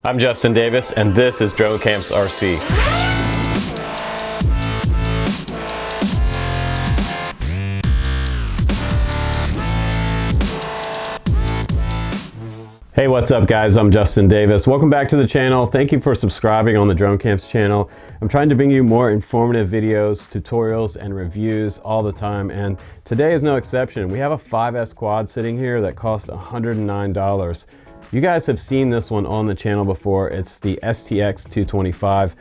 I'm Justin Davis, and this is Drone Camps RC. Hey, what's up guys? I'm Justin Davis. Welcome back to the channel. Thank you for subscribing on the Drone Camps channel. I'm trying to bring you more informative videos, tutorials, and reviews all the time, and today is no exception. We have a 5S quad sitting here that costs $109. You guys have seen this one on the channel before. It's the STX225.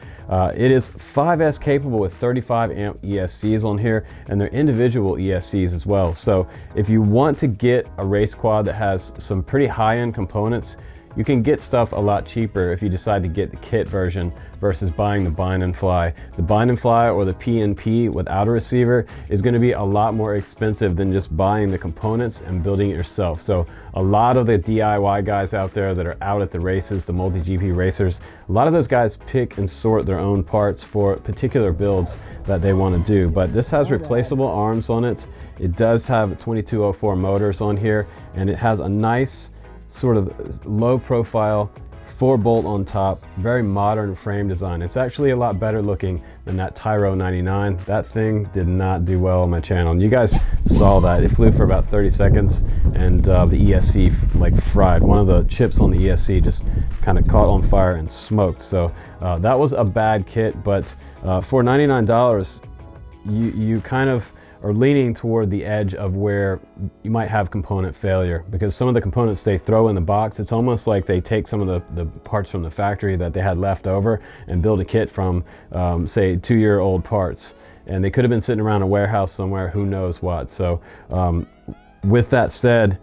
It is 5S capable with 35 amp ESCs on here, and they're individual ESCs as well. So if you want to get a race quad that has some pretty high-end components, you can get stuff a lot cheaper if you decide to get the kit version versus buying the bind and fly. The bind and fly or the PNP without a receiver is going to be a lot more expensive than just buying the components and building it yourself. So a lot of the DIY guys out there that are out at the races, the multi-GP racers, a lot of those guys pick and sort their own parts for particular builds that they want to do. But this has replaceable arms on it. It does have 2204 motors on here, and it has a nice sort of low profile 4-bolt on top, very modern frame design. It's actually a lot better looking than that Tyro99. That thing did not do well on my channel, and you guys saw that. It flew for about 30 seconds and the ESC like fried. One of the chips on the ESC just kind of caught on fire and smoked. So that was a bad kit, but for $99 you kind of are leaning toward the edge of where you might have component failure, because some of the components they throw in the box, it's almost like they take some of the parts from the factory that they had left over and build a kit from, say, 2-year-old parts. And they could have been sitting around a warehouse somewhere, who knows what. So with that said,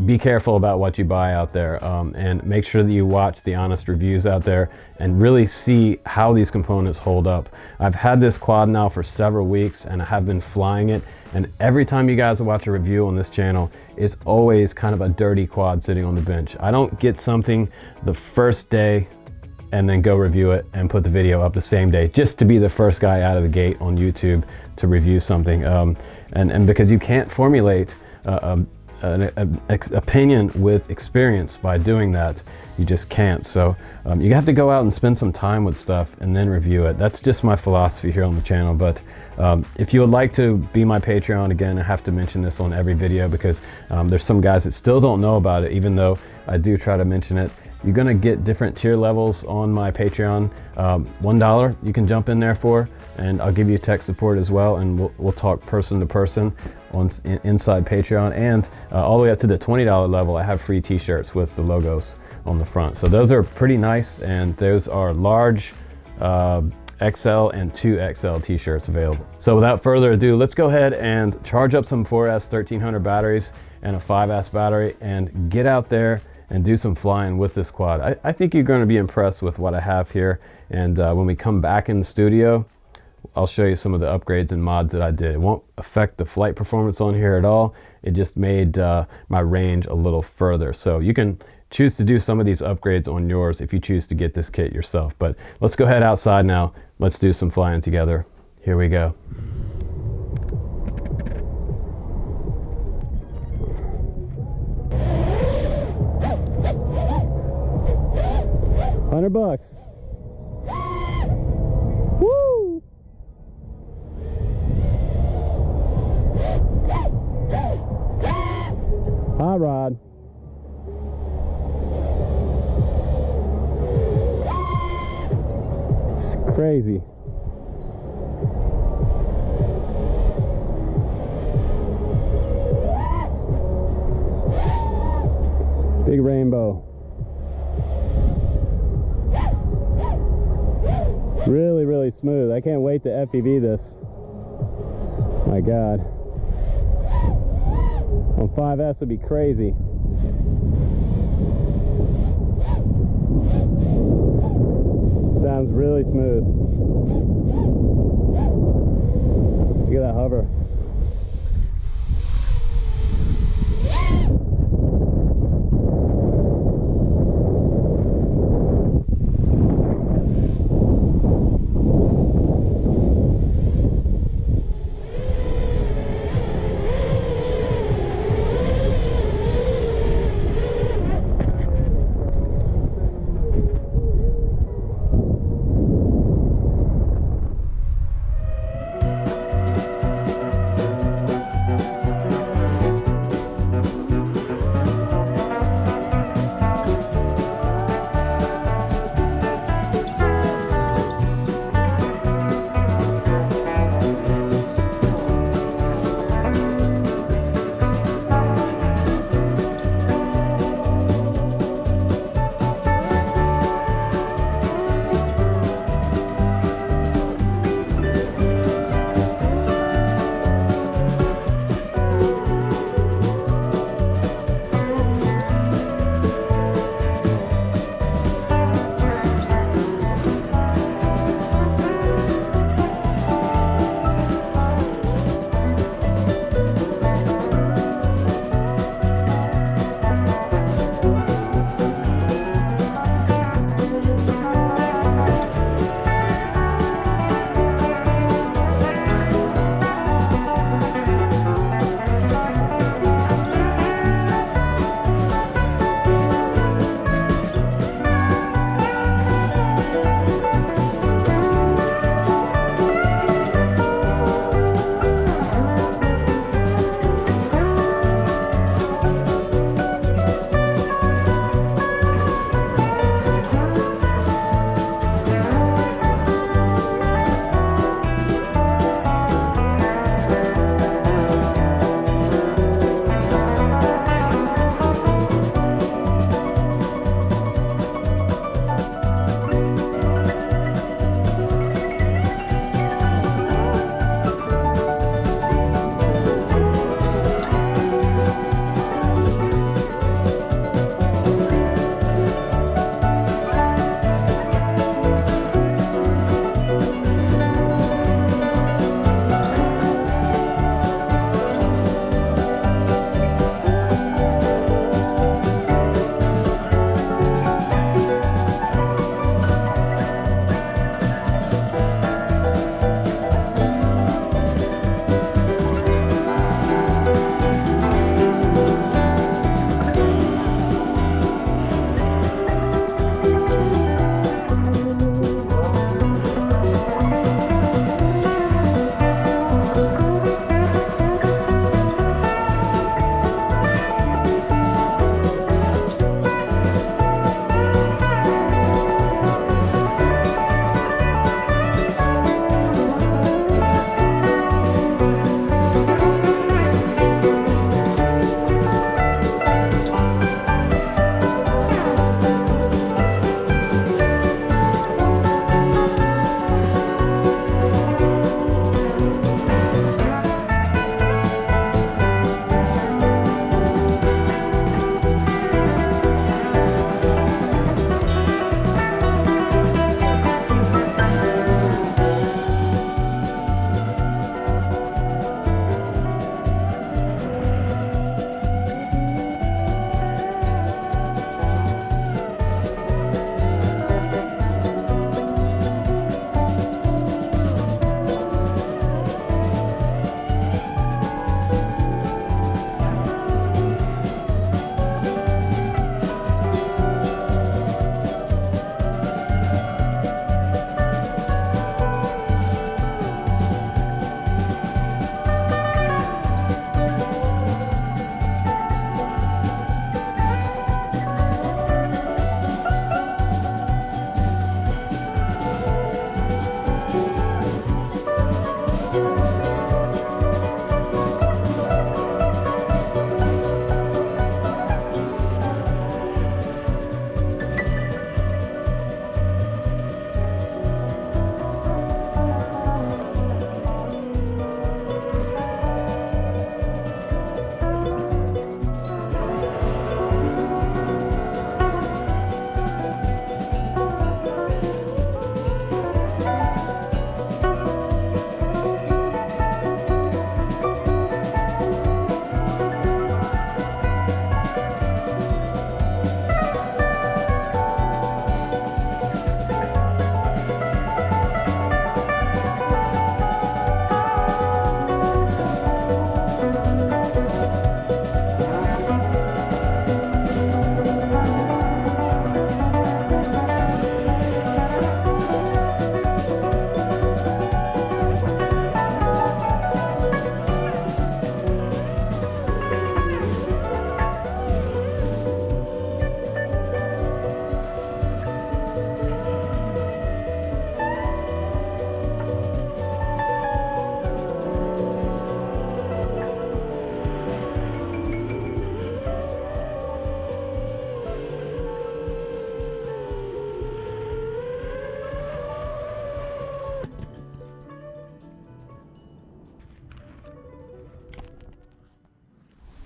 be careful about what you buy out there, and make sure that you watch the honest reviews out there and really see how these components hold up. I've had this quad now for several weeks and I have been flying it, and every time you guys watch a review on this channel, it's always kind of a dirty quad sitting on the bench. I don't get something the first day and then go review it and put the video up the same day just to be the first guy out of the gate on YouTube to review something, and because you can't formulate an opinion with experience by doing that. You just can't. So you have to go out and spend some time with stuff and then review it. That's just my philosophy here on the channel. But if you would like to be my Patreon, again, I have to mention this on every video because there's some guys that still don't know about it, even though I do try to mention it. You're gonna get different tier levels on my Patreon. $1 you can jump in there for, and I'll give you tech support as well, and we'll talk person to person on inside Patreon, and all the way up to the $20 level I have free t-shirts with the logos on the front. So those are pretty nice, and those are large XL and 2XL t-shirts available. So without further ado, let's go ahead and charge up some 4S 1300 batteries and a 5S battery and get out there and do some flying with this quad. I think you're going to be impressed with what I have here, and when we come back in the studio, I'll show you some of the upgrades and mods that I did. It won't affect the flight performance on here at all. It just made my range a little further. So you can choose to do some of these upgrades on yours if you choose to get this kit yourself. But let's go ahead outside now. Let's do some flying together. Here we go. $100. Woo! Hot rod. It's crazy. Big rainbow. Really, really smooth. I can't wait to FPV this. My God. On 5S would be crazy. Sounds really smooth. Look at that hover.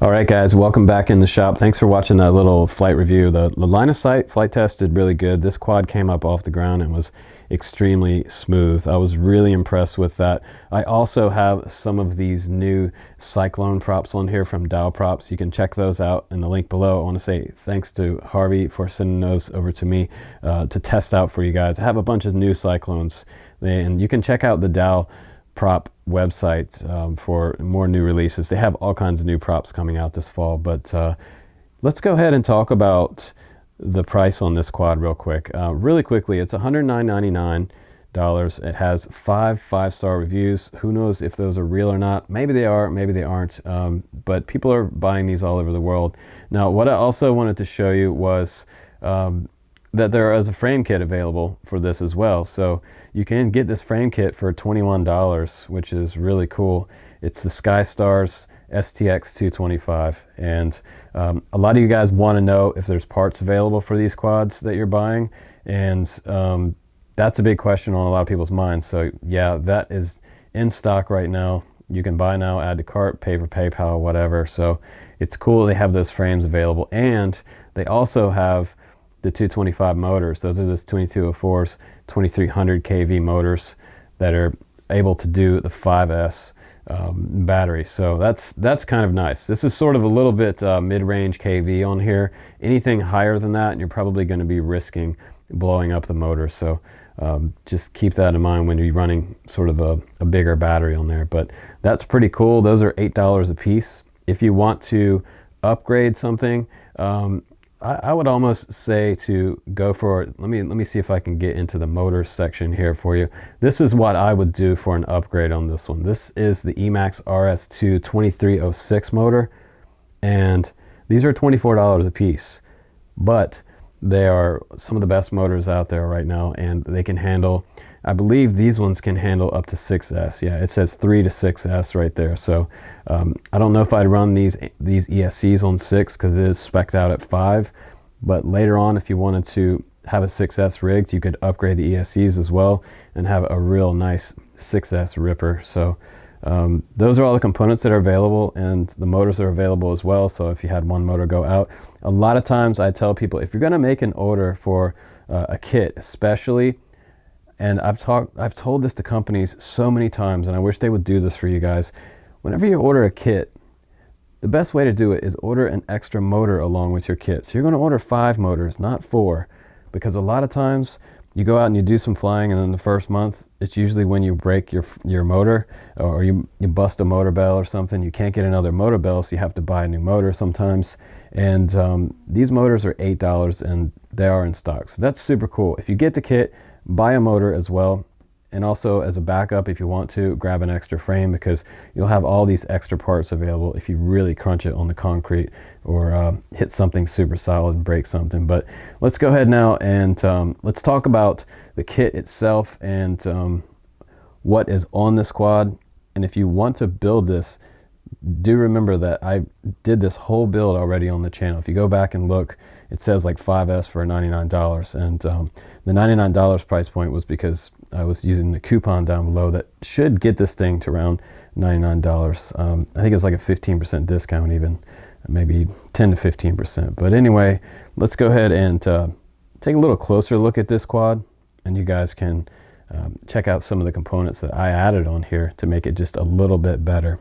All right, guys, welcome back in the shop. Thanks for watching that little flight review. The line of sight flight test did really good. This quad came up off the ground and was extremely smooth. I was really impressed with that. I also have some of these new Cyclone props on here from Dow Props. You can check those out in the link below. I want to say thanks to Harvey for sending those over to me to test out for you guys. I have a bunch of new Cyclones, and you can check out the Dow Prop website for more new releases. They have all kinds of new props coming out this fall, but let's go ahead and talk about the price on this quad real quick. Really quickly, it's $109.99. It has 5-star reviews. Who knows if those are real or not? Maybe they are, maybe they aren't, but people are buying these all over the world. Now, what I also wanted to show you was that there is a frame kit available for this as well. So you can get this frame kit for $21, which is really cool. It's the SKYSTARS STX225. And a lot of you guys want to know if there's parts available for these quads that you're buying. And that's a big question on a lot of people's minds. So yeah, that is in stock right now. You can buy now, add to cart, pay for PayPal, whatever. So it's cool they have those frames available. And they also have the 225 motors. Those are those 2204s, 2300 kV motors that are able to do the 5S battery. So that's kind of nice. This is sort of a little bit mid-range kV on here. Anything higher than that, and you're probably going to be risking blowing up the motor. So just keep that in mind when you're running sort of a bigger battery on there. But that's pretty cool. Those are $8 a piece. If you want to upgrade something, I would almost say to go for, let me see if I can get into the motors section here for you. This is what I would do for an upgrade on this one. This is the Emax RS2 2306 motor, and these are $24 a piece, but they are some of the best motors out there right now, and they can handle, I believe these ones can handle up to 6S. Yeah, it says 3 to 6S right there. So I don't know if I'd run these ESCs on 6 because it is spec'd out at 5. But later on, if you wanted to have a 6S rigged, you could upgrade the ESCs as well and have a real nice 6S ripper. So those are all the components that are available, and the motors are available as well. So if you had one motor go out, a lot of times I tell people, if you're going to make an order for a kit especially, and I've told this to companies so many times, and I wish they would do this for you guys. Whenever you order a kit, the best way to do it is order an extra motor along with your kit. So you're going to order 5 motors, not 4, because a lot of times you go out and you do some flying, and then the first month, it's usually when you break your motor, or you bust a motor bell or something. You can't get another motor bell, so you have to buy a new motor sometimes. And these motors are $8, and they are in stock. So that's super cool. If you get the kit, buy a motor as well, and also as a backup, if you want to, grab an extra frame, because you'll have all these extra parts available if you really crunch it on the concrete or hit something super solid and break something. But let's go ahead now and let's talk about the kit itself and what is on this quad. And if you want to build this, do remember that I did this whole build already on the channel. If you go back and look, it says like 5S for $99, and the $99 price point was because I was using the coupon down below that should get this thing to around $99. I think it's like a 15% discount, even maybe 10 to 15%. But anyway, let's go ahead and take a little closer look at this quad, and you guys can check out some of the components that I added on here to make it just a little bit better.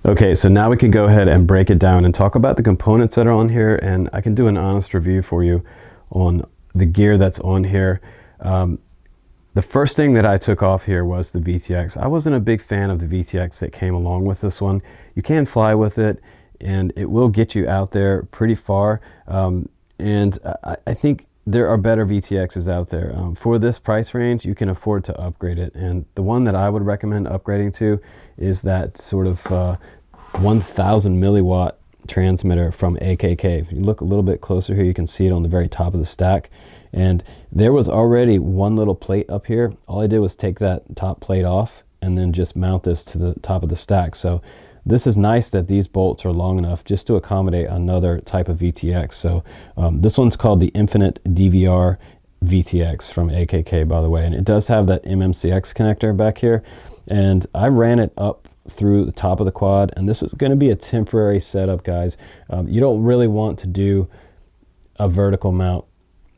Okay, so now we can go ahead and break it down and talk about the components that are on here, and I can do an honest review for you on the gear that's on here. The first thing that I took off here was the VTX. I wasn't a big fan of the VTX that came along with this one. You can fly with it, and it will get you out there pretty far, and I think there are better VTXs out there. For this price range, you can afford to upgrade it, and the one that I would recommend upgrading to is that sort of 1000 milliwatt transmitter from AKK. If you look a little bit closer here, you can see it on the very top of the stack, and there was already one little plate up here. All I did was take that top plate off and then just mount this to the top of the stack. So this is nice that these bolts are long enough just to accommodate another type of VTX. So this one's called the Infinite DVR VTX from AKK, by the way, and it does have that MMCX connector back here, and I ran it up through the top of the quad, and this is going to be a temporary setup, guys. You don't really want to do a vertical mount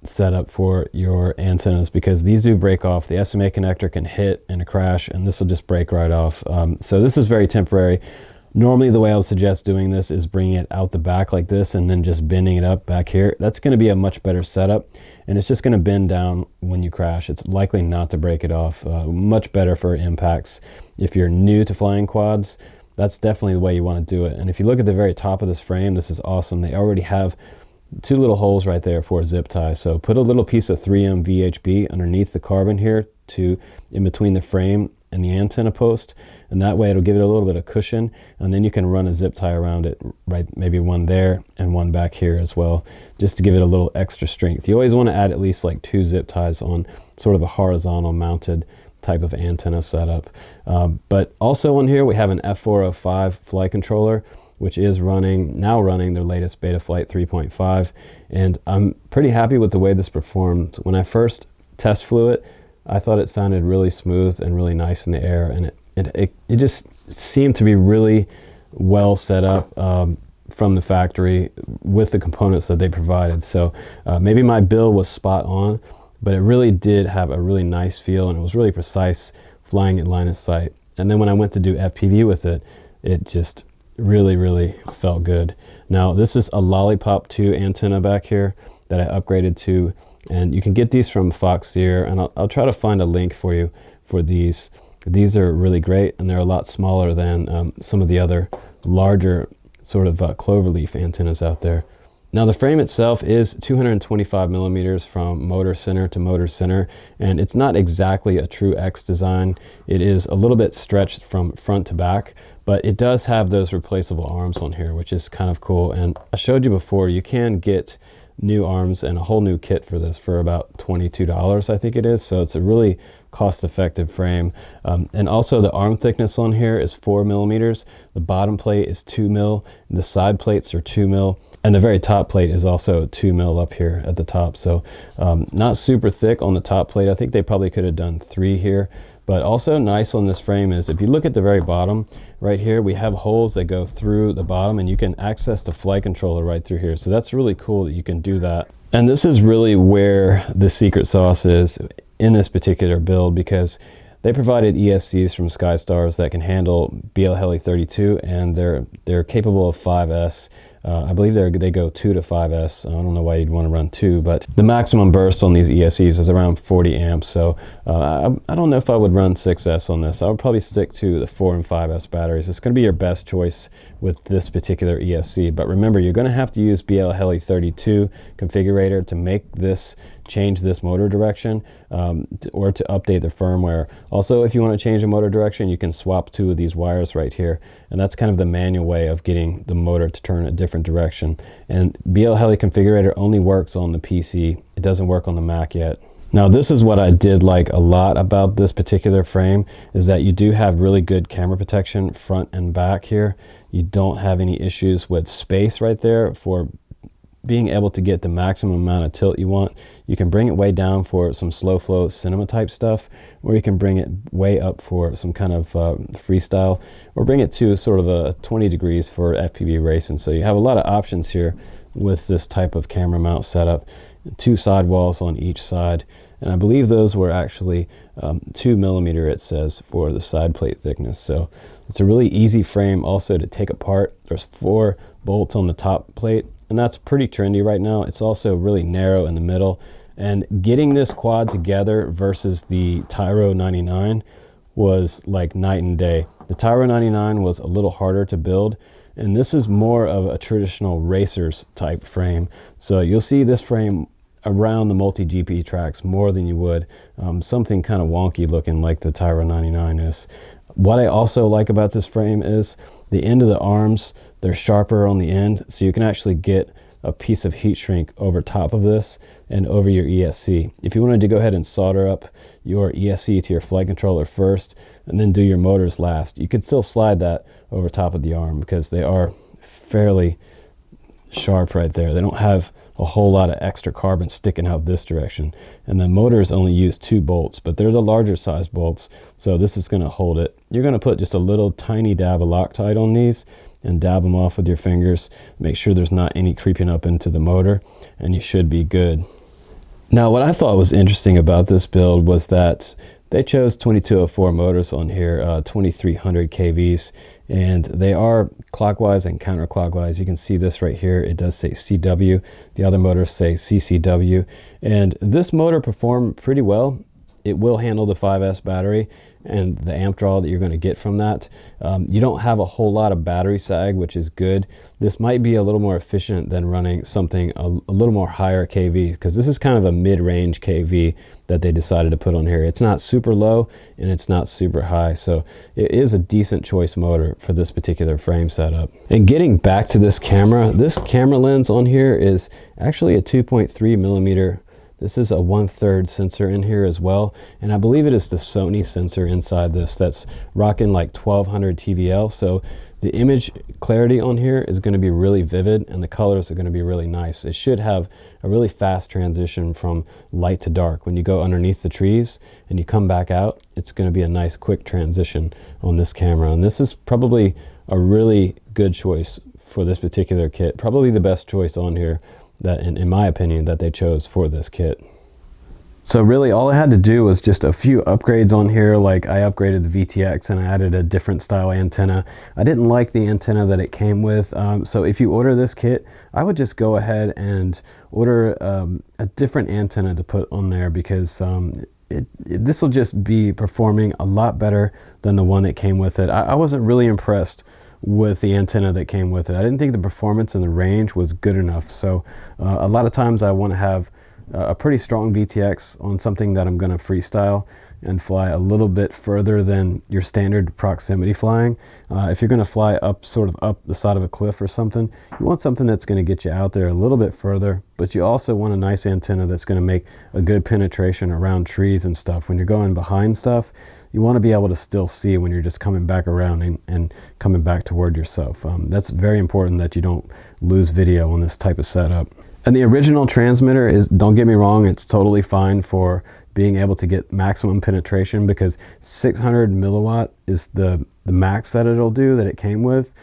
setup for your antennas because these do break off. The SMA connector can hit and crash, and this will just break right off. So this is very temporary. Normally the way I would suggest doing this is bringing it out the back like this and then just bending it up back here. That's going to be a much better setup, and it's just going to bend down when you crash. It's likely not to break it off. Much better for impacts. If you're new to flying quads, that's definitely the way you want to do it. And if you look at the very top of this frame, this is awesome. They already have 2 little holes right there for a zip tie. So put a little piece of 3M VHB underneath the carbon here in between the frame and the antenna post, and that way it'll give it a little bit of cushion, and then you can run a zip tie around it, right? Maybe one there and one back here as well, just to give it a little extra strength. You always want to add at least like 2 zip ties on sort of a horizontal mounted type of antenna setup. But also on here we have an F405 flight controller, which is now running their latest Betaflight 3.5, and I'm pretty happy with the way this performed. When I first test flew it, I thought it sounded really smooth and really nice in the air, and it just seemed to be really well set up from the factory with the components that they provided. So maybe my build was spot on, but it really did have a really nice feel, and it was really precise flying at line of sight. And then when I went to do FPV with it, it just really felt good. Now this is a Lollipop 2 antenna back here that I upgraded to, and you can get these from Foxeer, and I'll try to find a link for you for these. These are really great, and they're a lot smaller than some of the other larger sort of cloverleaf antennas out there. Now the frame itself is 225 millimeters from motor center to motor center, and it's not exactly a true X design. It is a little bit stretched from front to back, but it does have those replaceable arms on here, which is kind of cool. And I showed you before, you can get new arms and a whole new kit for this for about $22, I think it is. So it's a really cost-effective frame. And also the arm thickness on here is 4 millimeters. The bottom plate is 2 mil. The side plates are 2 mil. And the very top plate is also 2 mil up here at the top. So not super thick on the top plate. I think they probably could have done 3 here. But also nice on this frame is if you look at the very bottom right here, we have holes that go through the bottom, and you can access the flight controller right through here. So that's really cool that you can do that. And this is really where the secret sauce is in this particular build, because they provided ESCs from SKYSTARS that can handle BL Heli 32, and they're capable of 5S. I believe they go 2 to 5S. I don't know why you'd want to run 2, but the maximum burst on these ESCs is around 40 amps. So I don't know if I would run 6S on this. I would probably stick to the 4 and 5S batteries. It's going to be your best choice with this particular ESC. But remember, you're going to have to use BL Heli 32 configurator to make this change this motor direction or to update the firmware. Also, if you want to change the motor direction, you can swap 2 of these wires right here, and that's kind of the manual way of getting the motor to turn a different direction. And BL Heli configurator only works on the PC. It doesn't work on the Mac yet. Now this is what I did like a lot about this particular frame, is that you do have really good camera protection front and back here. You don't have any issues with space right there for being able to get the maximum amount of tilt you want. You can bring it way down for some slow flow cinema type stuff, or you can bring it way up for some kind of freestyle, or bring it to sort of a 20 degrees for FPV racing. So you have a lot of options here with this type of camera mount setup. 2 sidewalls on each side, and I believe those were actually 2 millimeter, it says, for the side plate thickness. So it's a really easy frame also to take apart. There's 4 bolts on the top plate, and that's pretty trendy right now. It's also really narrow in the middle, and getting this quad together versus the Tyro99 was like night and day. The Tyro99 was a little harder to build, and this is more of a traditional racers type frame. So you'll see this frame around the multi-GP tracks more than you would something kind of wonky looking like the Tyro99 is. What I also like about this frame is the end of the arms, they're sharper on the end, so you can actually get a piece of heat shrink over top of this and over your ESC. If you wanted to go ahead and solder up your ESC to your flight controller first and then do your motors last, you could still slide that over top of the arm because they are fairly sharp right there. They don't have a whole lot of extra carbon sticking out this direction. And the motors only use 2 bolts, but they're the larger size bolts, so this is going to hold it. You're going to put just a little tiny dab of Loctite on these and dab them off with your fingers. Make sure there's not any creeping up into the motor, and you should be good. Now, what I thought was interesting about this build was that they chose 2204 motors on here, 2300 kVs, and they are clockwise and counterclockwise. You can see this right here. It does say CW. The other motors say CCW, and this motor performed pretty well. It will handle the 5S battery and the amp draw that you're going to get from that. You don't have a whole lot of battery sag, which is good. This might be a little more efficient than running something a little more higher kV, because this is kind of a mid-range kV that they decided to put on here. It's not super low and it's not super high, so it is a decent choice motor for this particular frame setup. And getting back to this camera lens on here is actually a 2.3 millimeter. This is a 1/3 sensor in here as well, and I believe it is the Sony sensor inside this that's rocking like 1200 TVL, so the image clarity on here is going to be really vivid and the colors are going to be really nice. It should have a really fast transition from light to dark. When you go underneath the trees and you come back out, it's going to be a nice quick transition on this camera, and this is probably a really good choice for this particular kit, probably the best choice on here that in my opinion that they chose for this kit. So really all I had to do was just a few upgrades on here. Like I upgraded the VTX and I added a different style antenna. I didn't like the antenna that it came with, so if you order this kit, I would just go ahead and order a different antenna to put on there, because this will just be performing a lot better than the one that came with it. I wasn't really impressed with the antenna that came with it. I didn't think the performance and the range was good enough. So a lot of times I want to have a pretty strong VTX on something that I'm going to freestyle and fly a little bit further than your standard proximity flying. If you're going to fly up sort of up the side of a cliff or something, you want something that's going to get you out there a little bit further, but you also want a nice antenna that's going to make a good penetration around trees and stuff. When you're going behind stuff, you want to be able to still see when you're just coming back around and coming back toward yourself. That's very important that you don't lose video on this type of setup. And the original transmitter is, don't get me wrong, it's totally fine for being able to get maximum penetration, because 600 milliwatt is the max that it'll do that it came with.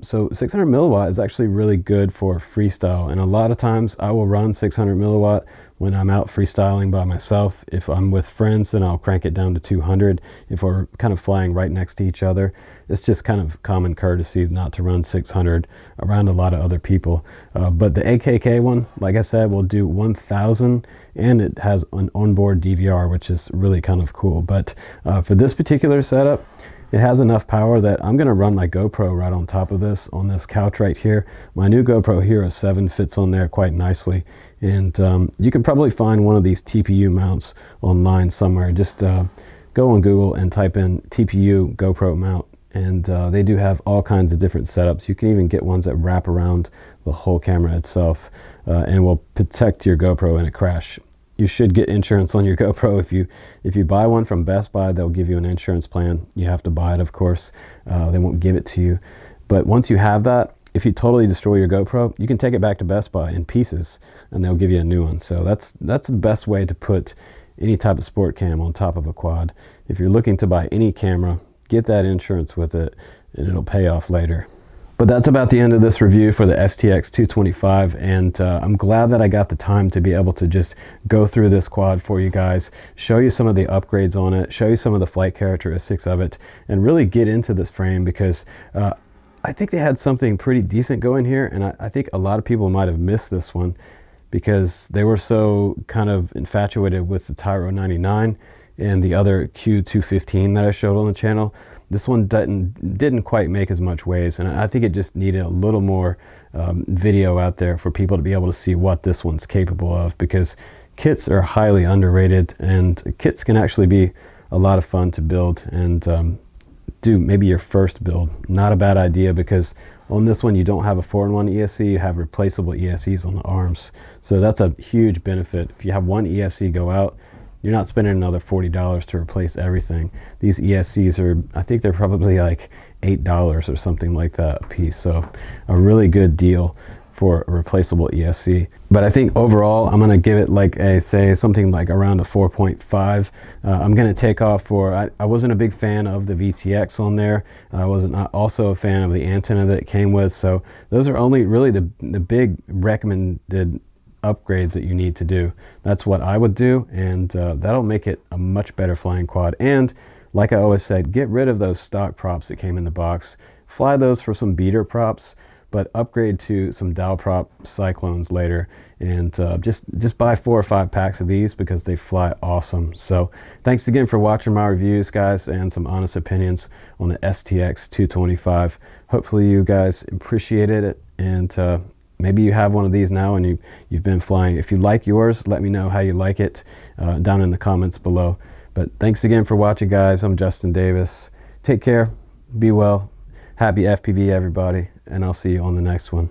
So 600 milliwatt is actually really good for freestyle, and a lot of times I will run 600 milliwatt when I'm out freestyling by myself. If I'm with friends, then I'll crank it down to 200. If we're kind of flying right next to each other, it's just kind of common courtesy not to run 600 around a lot of other people. But the AKK one, like I said, will do 1000, and it has an onboard DVR, which is really kind of cool. But for this particular setup, it has enough power that I'm going to run my GoPro right on top of this, on this couch right here. My new GoPro Hero 7 fits on there quite nicely, and you can probably find one of these TPU mounts online somewhere. Just go on Google and type in TPU GoPro mount, and they do have all kinds of different setups. You can even get ones that wrap around the whole camera itself and will protect your GoPro in a crash. You should get insurance on your GoPro. If you buy one from Best Buy, they'll give you an insurance plan. You have to buy it, of course. They won't give it to you. But once you have that, if you totally destroy your GoPro, you can take it back to Best Buy in pieces and they'll give you a new one. So that's the best way to put any type of sport cam on top of a quad. If you're looking to buy any camera, get that insurance with it and it'll pay off later. But that's about the end of this review for the STX225, and I'm glad that I got the time to be able to just go through this quad for you guys, show you some of the upgrades on it, show you some of the flight characteristics of it, and really get into this frame, because I think they had something pretty decent going here, and I think a lot of people might have missed this one because they were so kind of infatuated with the Tyro99 and the other Q215 that I showed on the channel. This one didn't quite make as much waves, and I think it just needed a little more video out there for people to be able to see what this one's capable of, because kits are highly underrated, and kits can actually be a lot of fun to build and do maybe your first build. Not a bad idea, because on this one you don't have a 4-in-1 ESC, you have replaceable ESCs on the arms. So that's a huge benefit. If you have one ESC go out, you're not spending another $40 to replace everything. These ESCs are, I think they're probably like $8 or something like that a piece. So a really good deal for a replaceable ESC. But I think overall, I'm gonna give it like a, say something like around a 4.5. I'm gonna take off for, I wasn't a big fan of the VTX on there. I wasn't also a fan of the antenna that it came with. So those are only really the big recommended upgrades that you need to do. That's what I would do, and that'll make it a much better flying quad. And like I always said, get rid of those stock props that came in the box. Fly those for some beater props, but upgrade to some dowel prop cyclones later, and just buy 4 or 5 packs of these because they fly awesome. So thanks again for watching my reviews, guys, and some honest opinions on the STX225. Hopefully you guys appreciated it, and maybe you have one of these now and you've been flying. If you like yours, let me know how you like it down in the comments below. But thanks again for watching, guys. I'm Justin Davis. Take care, be well, happy FPV everybody, and I'll see you on the next one.